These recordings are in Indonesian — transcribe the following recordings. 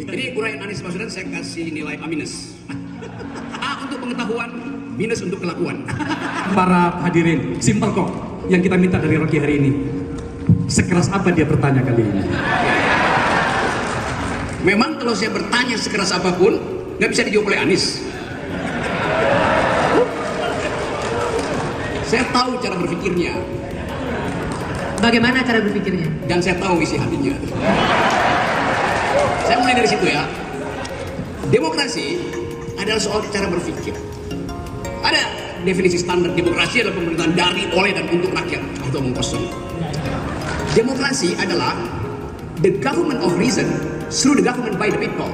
Jadi uraian Anies Baswedan saya kasih nilai A minus. A untuk pengetahuan, minus untuk kelakuan. Para hadirin, simpel kok yang kita minta dari Rocky hari ini. Sekeras apa dia bertanya kali ini? Memang kalau saya bertanya sekeras apapun, nggak bisa dijawab oleh Anies. Saya tahu cara berpikirnya. Bagaimana cara berpikirnya? Dan saya tahu isi hatinya. Saya mulai dari situ ya. Demokrasi adalah soal cara berpikir. Ada definisi standar demokrasi adalah pemerintahan dari, oleh, dan untuk rakyat. Atau omong kosong. Demokrasi adalah the government of reason through the government by the people.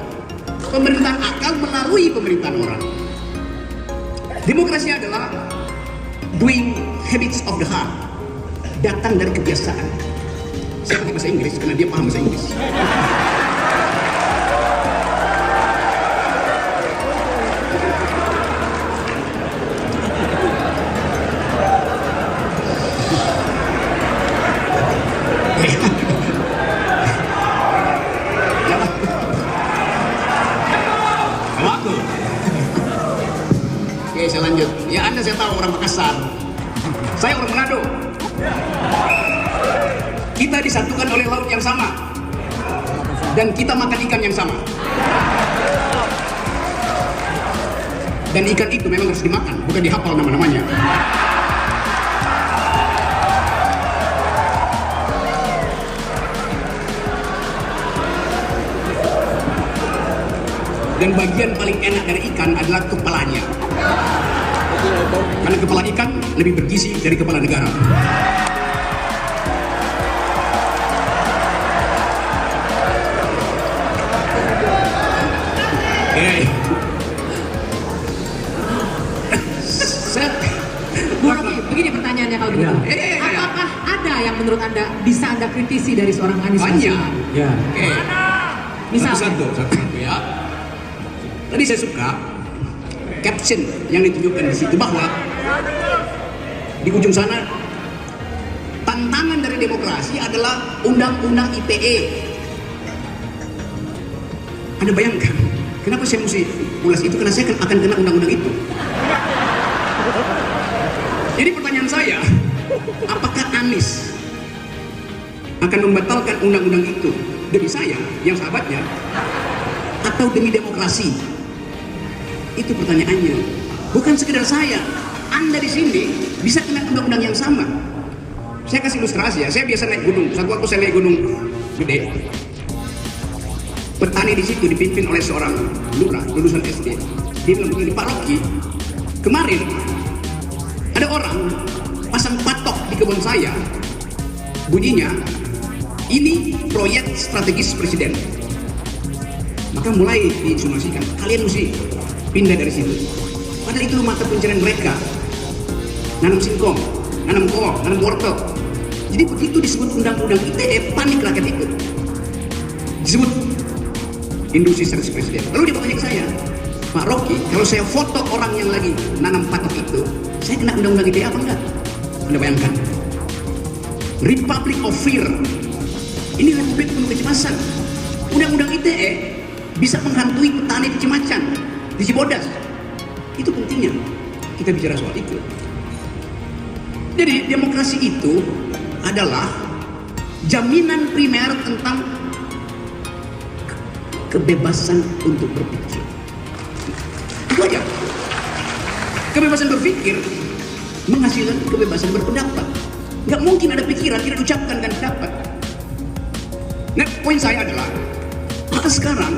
Pemerintahan akal melalui pemerintahan orang. Demokrasi adalah doing habits of the heart. Datang dari kebiasaan. Saya pakai bahasa Inggris karena dia paham bahasa Inggris. Oke, saya lanjut. Ya, Anda saya tahu orang Makassar. Saya orang Manado. Kita disatukan oleh laut yang sama. Dan kita makan ikan yang sama. Dan ikan itu memang harus dimakan, bukan dihafal nama-namanya. Dan bagian paling enak dari ikan adalah kepalanya. Karena kepala ikan lebih bergizi dari kepala negara. Bu Rocky, begini pertanyaannya kalau begitu. Apakah ada yang menurut Anda bisa Anda kritisi dari seorang Anies Baswedan? Banyak. Ya. Misalnya? Satu ya. Tadi saya suka caption yang ditunjukkan di situ bahwa di ujung sana tantangan dari demokrasi adalah undang-undang ITE. Anda bayangkan kenapa saya mesti ulas itu, karena saya akan kena undang-undang itu. Jadi pertanyaan saya, apakah Anies akan membatalkan undang-undang itu demi saya yang sahabatnya atau demi demokrasi? Itu pertanyaannya. Bukan sekedar saya, Anda di sini bisa kena undang-undang yang sama. Saya kasih ilustrasi ya. Saya biasa naik gunung. Satu waktu saya naik gunung gede. Petani di situ dipimpin oleh seorang lurah lulusan SD. Dia bilang begini, Pak Rocky, kemarin ada orang pasang patok di kebun saya. Bunyinya, ini proyek strategis presiden. Maka mulai diinsinuasikan, kalian mesti pindah dari situ. Padahal itu mata pencarian mereka. Nanam singkong, nanam kolor, nanam wortel. Jadi begitu disebut undang-undang ITE, panik rakyat itu. Disebut industri strategis presiden. Lalu dia bertanya ke saya, Pak Rocky, kalau saya foto orang yang lagi nanam patok itu, saya kena undang-undang ITE apa enggak? Anda bayangkan. Republic of Fear. Ini republik penuh kecemasan. Undang-undang ITE bisa menghantui petani di Cimacan, di Cibodas. Itu pentingnya kita bicara soal itu. Jadi demokrasi itu adalah jaminan primer tentang kebebasan untuk berpikir. Itu aja. Kebebasan berpikir menghasilkan kebebasan berpendapat. Nggak mungkin ada pikiran tidak diucapkan dan pendapat. Nah, poin saya adalah sekarang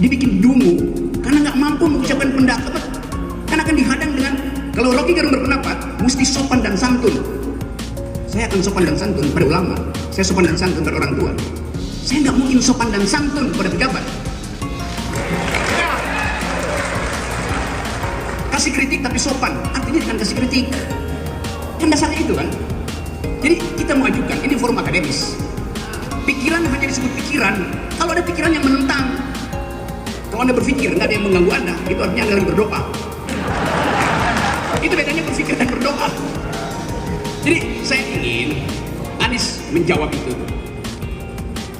dibikin dungu karena nggak mampu mengucapkan pendapat, karena akan dihadang dengan, kalau Rocky Gerung berpendapat mesti sopan dan santun. Saya akan sopan dan santun pada ulama, saya sopan dan santun pada orang tua. Saya nggak mungkin sopan dan santun pada pejabat. Kasih kritik tapi sopan, artinya jangan kasih kritik. Kan dasarnya itu kan. Jadi kita mengajukan, ini forum akademis. Pikiran hanya disebut pikiran kalau ada pikiran yang menentang. Kalau Anda berpikir nggak ada yang mengganggu Anda, itu artinya Anda lagi berdoa. Itu bedanya berpikir dan berdoa. Jadi saya ingin Anies menjawab itu.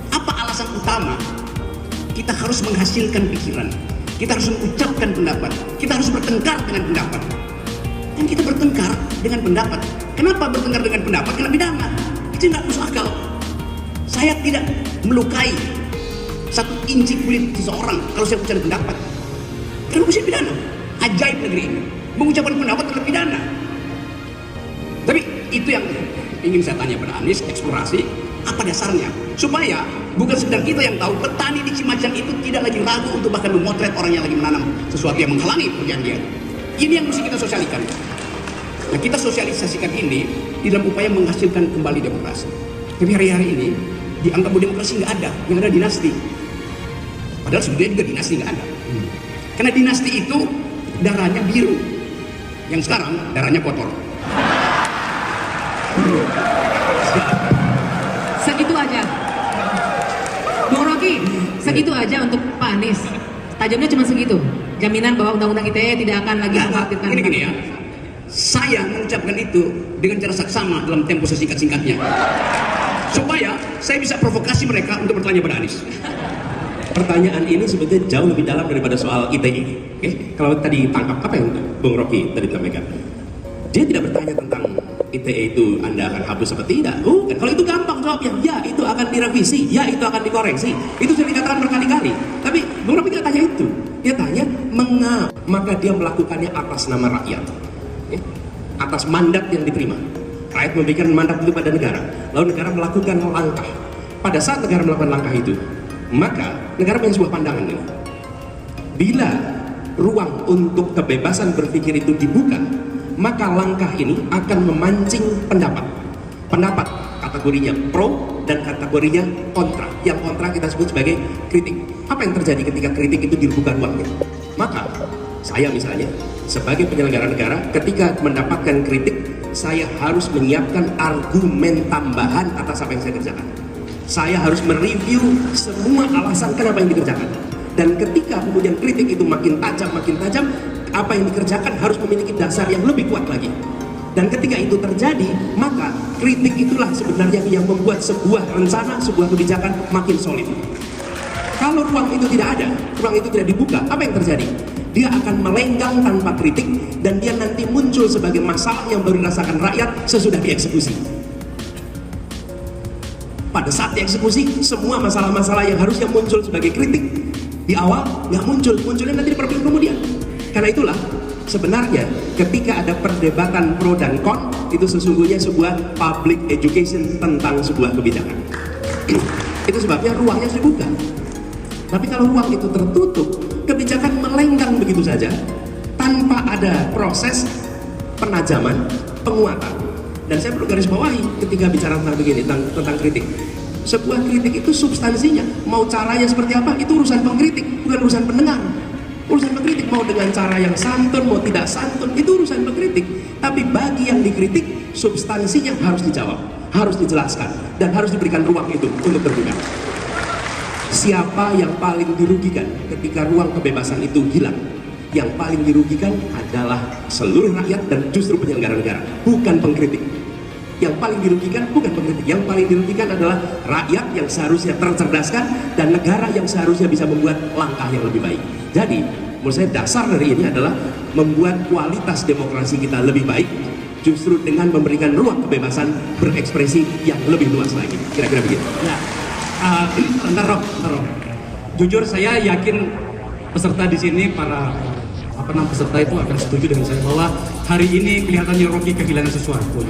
Apa alasan utama kita kita harus menghasilkan pikiran, kita harus mengucapkan pendapat, kita harus bertengkar dengan pendapat. Dan kita bertengkar dengan pendapat. Kenapa bertengkar dengan pendapat? Karena pidana. Itu nggak masuk akal. Saya tidak melukai satu inci kulit seseorang kalau saya bicara pendapat. Karena mesti pidana. Ajaib negeri ini. Mengucapkan pendapat adalah pidana. Tapi itu yang ingin saya tanya pada Anies, eksplorasi apa dasarnya? Supaya bukan sekedar kita yang tahu, petani di Cimacan itu tidak lagi ragu untuk bahkan memotret orang yang lagi menanam sesuatu yang menghalangi pekerjaan dia. Ini yang mesti kita sosialisasikan. Nah, kita sosialisasikan ini di dalam upaya menghasilkan kembali demokrasi. Tapi hari-hari ini dianggap bahwa demokrasi nggak ada, yang ada dinasti. Padahal sebetulnya juga dinasti nggak ada. Karena dinasti itu darahnya biru, yang sekarang darahnya kotor. Segitu aja. Bung Rocky, segitu aja untuk Pak Anies. Tajamnya cuma segitu. Jaminan bahwa undang-undang ITE tidak akan lagi mengkhawatirkan. Gini ya. Saya mengucapkan itu dengan cara saksama dalam tempo sesingkat-singkatnya. Supaya saya bisa provokasi mereka untuk bertanya pada Anies. Pertanyaan ini sebetulnya jauh lebih dalam daripada soal ITE. Kalau tadi tangkap apa yang Bung Rocky tadi sampaikan, dia tidak bertanya tentang ITE itu Anda akan hapus apa tidak. Kalau itu gampang jawabnya, ya itu akan direvisi, ya itu akan dikoreksi. Itu sudah dikatakan berkali-kali. Tapi Bung Rocky tidak tanya itu. Dia tanya mengapa, maka dia melakukannya atas nama rakyat, atas mandat yang diterima. Rakyat memberikan mandat itu pada negara, lalu negara melakukan langkah. Pada saat negara melakukan langkah itu, maka negara punya sebuah pandangan ini. Bila ruang untuk kebebasan berpikir itu dibuka, maka langkah ini akan memancing pendapat. Pendapat kategorinya pro dan kategorinya kontra. Yang kontra kita sebut sebagai kritik. Apa yang terjadi ketika kritik itu dibuka ruangnya? Maka saya misalnya sebagai penyelenggara negara, ketika mendapatkan kritik, saya harus menyiapkan argumen tambahan atas apa yang saya kerjakan. Saya harus mereview semua alasan kenapa yang dikerjakan. Dan ketika kemudian kritik itu makin tajam, apa yang dikerjakan harus memiliki dasar yang lebih kuat lagi. Dan ketika itu terjadi, maka kritik itulah sebenarnya yang membuat sebuah rencana, sebuah kebijakan makin solid. Kalau ruang itu tidak ada, ruang itu tidak dibuka, apa yang terjadi? Dia akan melenggang tanpa kritik, dan dia nanti muncul sebagai masalah yang baru dirasakan rakyat sesudah dieksekusi. Pada saat dieksekusi, semua masalah-masalah yang harusnya muncul sebagai kritik di awal nggak muncul, munculnya nanti di perpuluhan kemudian. Karena itulah sebenarnya ketika ada perdebatan pro dan kon, itu sesungguhnya sebuah public education tentang sebuah kebijakan. Itu sebabnya ruangnya harus dibuka. Tapi kalau ruang itu tertutup, kebijakan melenggang begitu saja tanpa ada proses penajaman, penguatan. Dan saya perlu garis bawahi ketika bicara tentang begini, tentang kritik. Sebuah kritik itu substansinya, mau caranya seperti apa, itu urusan pengkritik, bukan urusan pendengar. Urusan pengkritik mau dengan cara yang santun, mau tidak santun, itu urusan pengkritik. Tapi bagi yang dikritik, substansinya harus dijawab, harus dijelaskan, dan harus diberikan ruang itu untuk terbuka. Siapa yang paling dirugikan ketika ruang kebebasan itu hilang? Yang paling dirugikan adalah seluruh rakyat dan justru penyelenggara negara, bukan pengkritik. Yang paling dirugikan bukan pengkritik, yang paling dirugikan adalah rakyat yang seharusnya tercerdaskan dan negara yang seharusnya bisa membuat langkah yang lebih baik. Jadi, menurut saya dasar dari ini adalah membuat kualitas demokrasi kita lebih baik justru dengan memberikan ruang kebebasan berekspresi yang lebih luas lagi. Kira-kira begitu. Ya, bentar, Rob. Jujur saya yakin peserta di sini, para peserta itu akan setuju dengan saya bahwa hari ini kelihatannya Rocky kehilangan sesuatu.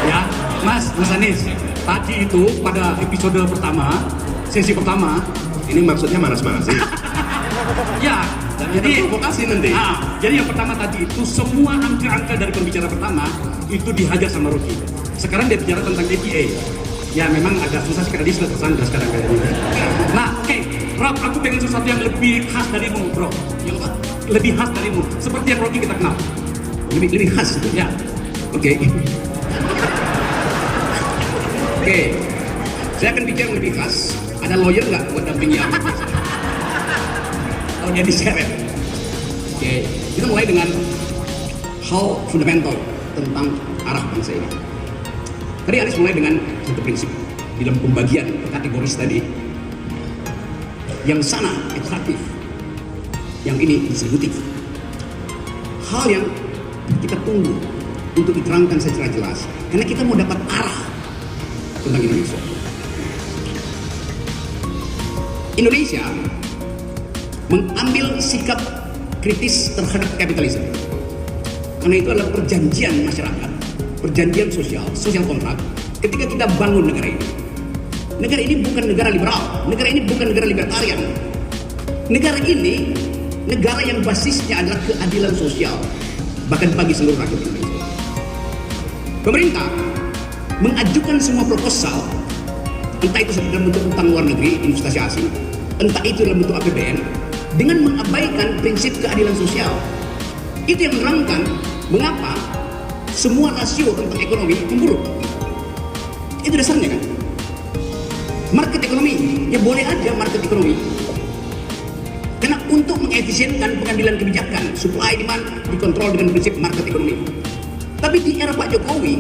Ya, Mas Anies, tadi itu pada episode pertama, sesi pertama, ini maksudnya manas-manasin. ya, jadi provokasi nanti. Jadi yang pertama tadi itu semua angka-angka dari pembicara pertama itu dihajar sama Rocky. Sekarang dia bicara tentang EPA. Ya memang agak susah karena dia sudah tersandra sekarang kayaknya. Nah, oke, Rob, aku pengen sesuatu yang lebih khas darimu, bro. Yang lebih khas darimu, seperti yang Rocky kita kenal. Lebih khas itu. Ya, Oke. Saya akan bicara yang lebih khas. Ada lawyer nggak buat dampingi aku? Oh, jadi seret. Oke, kita mulai dengan hal fundamental tentang arah bangsa ini. Tadi Anies mulai dengan satu prinsip di dalam pembagian kategoris tadi. yang sana ekstraktif, yang ini distributif. Hal yang kita tunggu untuk diterangkan secara jelas, karena kita mau dapat arah tentang Indonesia. Indonesia mengambil sikap kritis terhadap kapitalisme, karena itu adalah perjanjian masyarakat, perjanjian sosial kontrak. Ketika kita bangun negara ini bukan negara liberal, negara ini bukan negara libertarian. Negara ini negara yang basisnya adalah keadilan sosial, bahkan bagi seluruh rakyat Indonesia. Pemerintah mengajukan semua proposal, entah itu dalam bentuk utang luar negeri, investasi asing, entah itu dalam bentuk APBN, dengan mengabaikan prinsip keadilan sosial. Itu yang menerangkan mengapa semua rasio tentang ekonomi memburuk. Itu dasarnya kan. Market ekonomi, ya boleh aja market ekonomi. Karena untuk mengefisienkan pengambilan kebijakan, supply demand dikontrol dengan prinsip market ekonomi. Tapi di era Pak Jokowi,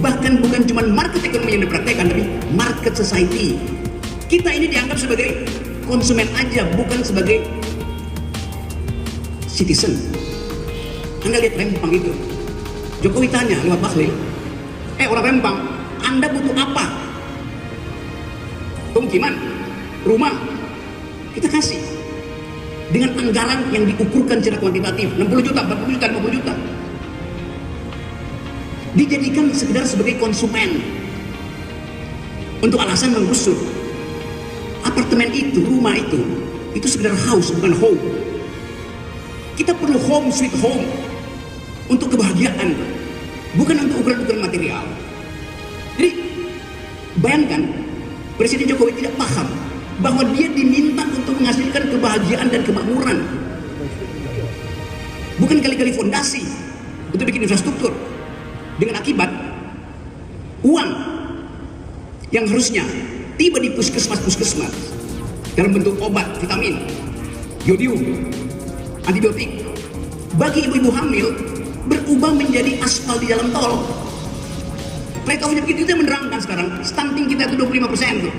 bahkan bukan cuma market ekonomi yang dipraktekkan, tapi market society. Kita ini dianggap sebagai konsumen aja, bukan sebagai citizen. Anda lihat Rempang itu, Jokowi tanya lewat Bahlil, orang Rempang, Anda butuh apa? Pemukiman, rumah, kita kasih dengan anggaran yang diukurkan secara kuantitatif, 60 juta, 40 juta, 50 juta. Dijadikan sekedar sebagai konsumen untuk alasan menggusur apartemen itu, rumah itu sekedar house, bukan home. Kita perlu home sweet home untuk kebahagiaan, bukan untuk ukuran-ukuran material. Jadi bayangkan Presiden Jokowi tidak paham bahwa dia diminta untuk menghasilkan kebahagiaan dan kemakmuran, bukan kali-kali fondasi untuk bikin infrastruktur. Dengan akibat uang yang harusnya tiba di puskesmas dalam bentuk obat, vitamin, yodium, antibiotik, bagi ibu-ibu hamil berubah menjadi aspal di jalan tol. Pengetahuannya begitu, itu yang menerangkan sekarang stunting kita itu 25% tuh.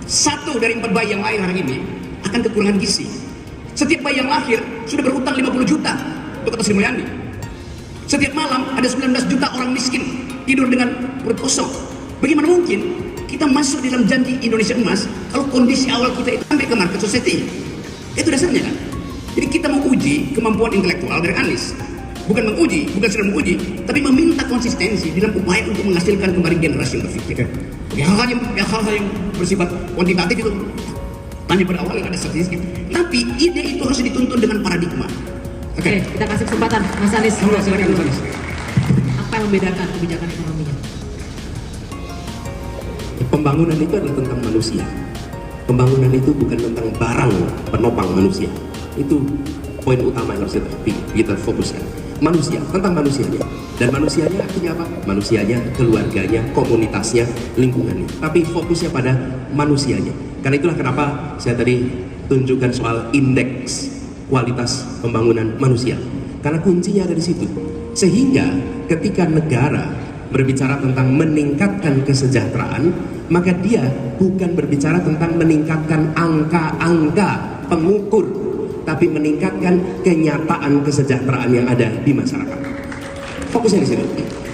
1 dari 4 bayi yang lahir hari ini akan kekurangan gizi. Setiap bayi yang lahir sudah berutang 50 juta untuk kata Sri Mulyani. Setiap malam ada 19 juta orang miskin tidur dengan perut kosong. Bagaimana mungkin kita masuk di dalam janji Indonesia Emas kalau kondisi awal kita itu sampai ke market society? Itu dasarnya kan. Jadi kita mau uji kemampuan intelektual dari Anies. Bukan menguji, bukan sedang menguji, tapi meminta konsistensi dalam upaya untuk menghasilkan kembali generasi yang berpikir. Hal-hal yang bersifat kuantitatif itu tanya pada awal yang ada statistik. Tapi ide itu harus dituntun dengan paradigma. Oke, kita kasih kesempatan Mas Anies. Silakan Mas Anies. Apa yang membedakan kebijakan ekonominya? Pembangunan itu adalah tentang manusia. Pembangunan itu bukan tentang barang penopang manusia. Itu poin utama yang harus kita fokuskan. Manusia, tentang manusianya. Dan manusianya artinya apa? Manusianya, keluarganya, komunitasnya, lingkungannya. Tapi fokusnya pada manusianya. Karena itulah kenapa saya tadi tunjukkan soal indeks kualitas pembangunan manusia, karena kuncinya ada di situ. Sehingga ketika negara berbicara tentang meningkatkan kesejahteraan, maka dia bukan berbicara tentang meningkatkan angka-angka pengukur, tapi meningkatkan kenyataan kesejahteraan yang ada di masyarakat. Fokusnya di situ.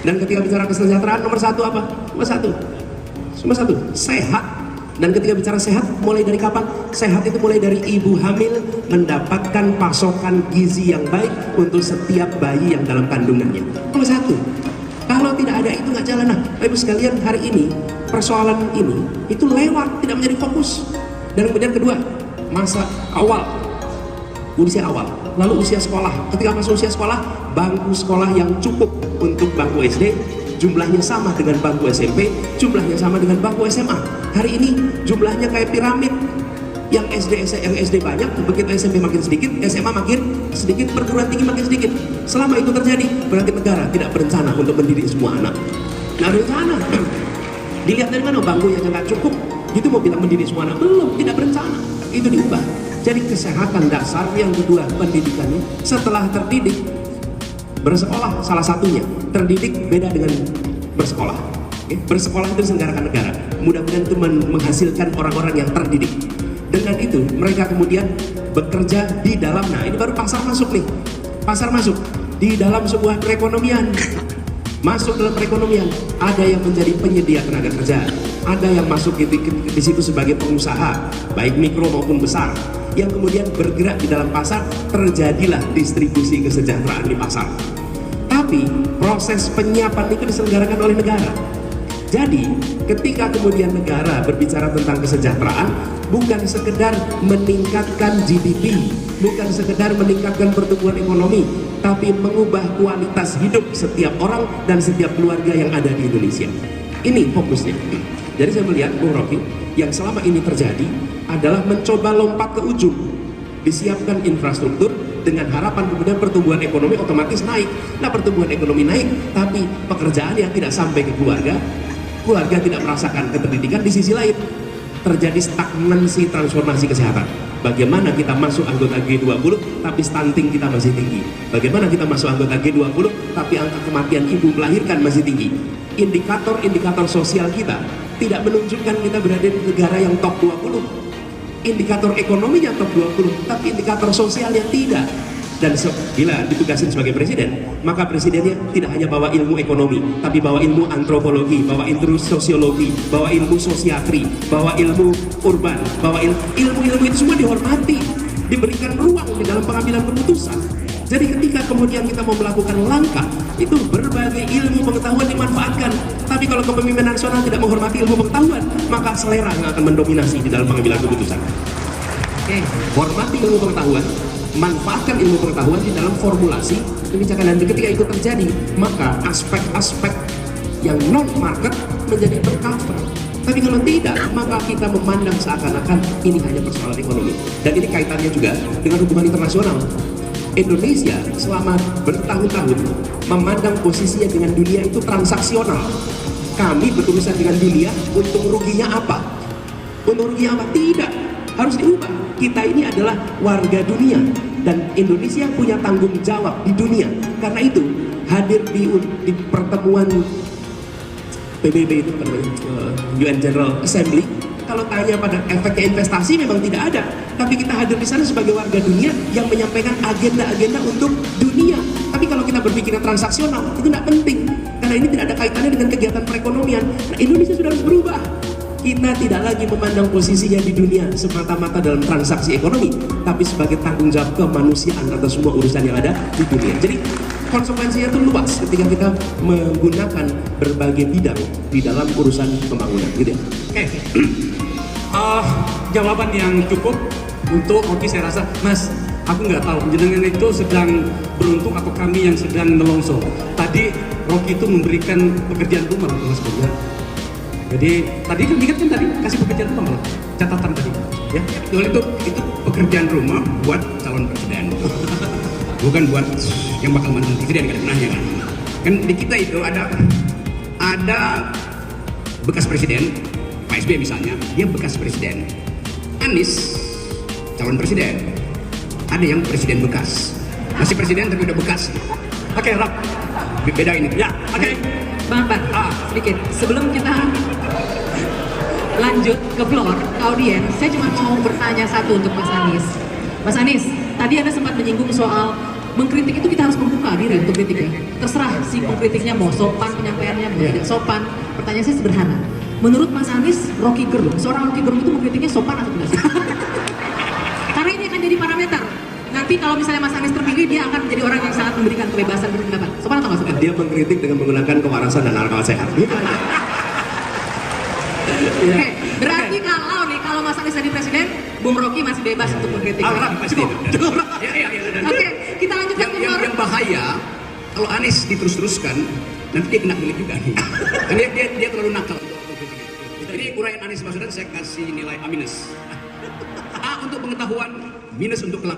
Dan ketika bicara kesejahteraan, nomor 1 apa? Nomor satu, sehat. Dan ketika bicara sehat, mulai dari kapan? Sehat itu mulai dari ibu hamil mendapatkan pasokan gizi yang baik untuk setiap bayi yang dalam kandungannya. Nomor 1. Kalau tidak ada itu nggak jalan. Nah, Ibu sekalian, hari ini persoalan ini itu lewat, tidak menjadi fokus. Dan kemudian kedua, masa awal, usia awal, lalu usia sekolah. Ketika masuk usia sekolah, bangku sekolah yang cukup untuk bangku SD jumlahnya sama dengan bangku SMP, jumlahnya sama dengan bangku SMA. Hari ini jumlahnya kayak piramid. Yang SD banyak, begitu SMP makin sedikit, SMA makin sedikit, perguruan tinggi makin sedikit. Selama itu terjadi, berarti negara tidak berencana untuk mendidik semua anak. Nah, rencana. Dilihat dari mana bangku yang nggak cukup, itu mau bilang mendidik semua anak? Belum, tidak berencana. Itu diubah. Jadi kesehatan dasar, yang kedua pendidikannya. Setelah terdidik, bersekolah salah satunya. Terdidik beda dengan bersekolah. Bersekolah itu diselenggarakan negara. Mudah-mudahan itu menghasilkan orang-orang yang terdidik. Dengan itu mereka kemudian bekerja di dalam, nah ini baru pasar masuk nih, pasar masuk di dalam sebuah perekonomian. Masuk dalam perekonomian, ada yang menjadi penyedia tenaga kerja, ada yang masuk di situ sebagai pengusaha, baik mikro maupun besar, yang kemudian bergerak di dalam pasar, terjadilah distribusi kesejahteraan di pasar. Tapi proses penyiapan itu diselenggarakan oleh negara. Jadi ketika kemudian negara berbicara tentang kesejahteraan, bukan sekedar meningkatkan GDP, bukan sekedar meningkatkan pertumbuhan ekonomi, tapi mengubah kualitas hidup setiap orang dan setiap keluarga yang ada di Indonesia. Ini fokusnya. Jadi saya melihat Bung Rocky, yang selama ini terjadi adalah mencoba lompat ke ujung. Disiapkan infrastruktur dengan harapan kemudian pertumbuhan ekonomi otomatis naik. Nah, pertumbuhan ekonomi naik, tapi pekerjaan yang tidak sampai ke keluarga, keluarga tidak merasakan keterdidikan. Di sisi lain terjadi stagnansi transformasi kesehatan. Bagaimana kita masuk anggota G20 tapi stunting kita masih tinggi? Bagaimana kita masuk anggota G20 tapi angka kematian ibu melahirkan masih tinggi? Indikator-indikator sosial kita tidak menunjukkan kita berada di negara yang top 20. Indikator ekonominya top 20, tapi indikator sosialnya tidak. Dan bila ditugasin sebagai presiden, maka presidennya tidak hanya bawa ilmu ekonomi, tapi bawa ilmu antropologi, bawa ilmu sosiologi, bawa ilmu sosiatri, bawa ilmu urban, bawa ilmu-ilmu itu semua dihormati, diberikan ruang di dalam pengambilan keputusan. Jadi ketika kemudian kita mau melakukan langkah, itu berbagai ilmu pengetahuan dimanfaatkan. Tapi kalau kepemimpinan nasional tidak menghormati ilmu pengetahuan, maka selera yang akan mendominasi di dalam pengambilan keputusan. Hormati ilmu pengetahuan, manfaatkan ilmu pengetahuan di dalam formulasi kebijakan, dan ketika itu terjadi, maka aspek-aspek yang non-market menjadi tercover. Tapi kalau tidak, maka kita memandang seakan-akan ini hanya persoalan ekonomi. Dan ini kaitannya juga dengan hubungan internasional. Indonesia selama bertahun-tahun memandang posisinya dengan dunia itu transaksional. Kami berurusan dengan dunia, untung ruginya apa? Untung ruginya apa? Tidak, harus diubah. Kita ini adalah warga dunia dan Indonesia punya tanggung jawab di dunia. Karena itu hadir di pertemuan PBB itu, UN General Assembly. Kalau tanya pada efeknya investasi memang tidak ada, tapi kita hadir di sana sebagai warga dunia yang menyampaikan agenda-agenda untuk dunia. Tapi kalau kita berpikir transaksional, itu tidak penting, karena ini tidak ada kaitannya dengan kegiatan perekonomian. Nah, Indonesia sudah harus berubah. Kita tidak lagi memandang posisinya di dunia semata-mata dalam transaksi ekonomi, tapi sebagai tanggung jawab kemanusiaan atas semua urusan yang ada di dunia. Jadi konsekuensinya itu luas ketika kita menggunakan berbagai bidang di dalam urusan pembangunan, gitu ya. Oke. Jawaban yang cukup untuk Rocky, saya rasa. Mas, aku nggak tahu jenengan itu sedang beruntung atau kami yang sedang nelongso. Tadi Rocky itu memberikan pekerjaan rumah untuk Mas Boga. Jadi tadi kan ingat kan tadi kasih pekerjaan rumah malah catatan tadi, ya. Itu pekerjaan rumah buat calon presiden, bukan buat yang bakal mantan presiden, gak ada gunanya kan. Kan di kita itu ada bekas presiden, Pak SBY misalnya, dia bekas presiden. Anies calon presiden, ada yang presiden bekas, masih presiden tapi udah bekas. Oke, Rob. Beda ini. Ya, oke. Bang, sedikit sebelum kita lanjut ke floor, ke audiens, saya cuma mau bertanya satu untuk Mas Anies. Mas Anies, tadi Anda sempat menyinggung soal mengkritik itu kita harus membuka diri untuk kritik, ya. Terserah si pengkritiknya mau sopan penyampaiannya, mau tidak sopan. Pertanyaan saya sederhana. Menurut Mas Anies, Rocky Gerung, seorang Rocky Gerung itu mengkritiknya sopan atau tidak sih? Karena ini akan jadi parameter. Nanti kalau misalnya Mas Anies terpilih, dia akan menjadi orang yang sangat memberikan kebebasan berpendapat. Sopan atau nggak sopan? Dia mengkritik dengan menggunakan kewarasan dan akal sehat. Oke, berarti kalau Mas Anies jadi presiden, Bung Rocky masih bebas untuk mengkritik. Oke, kita lanjutkan ke floor. Yang bahaya kalau Anies diterus-teruskan, nanti dia kena milik juga nih. Karena dia terlalu nakal untuk kritik itu. Jadi uraian Anies Baswedan saya kasih nilai A-. A untuk pengetahuan, minus untuk kelakuan.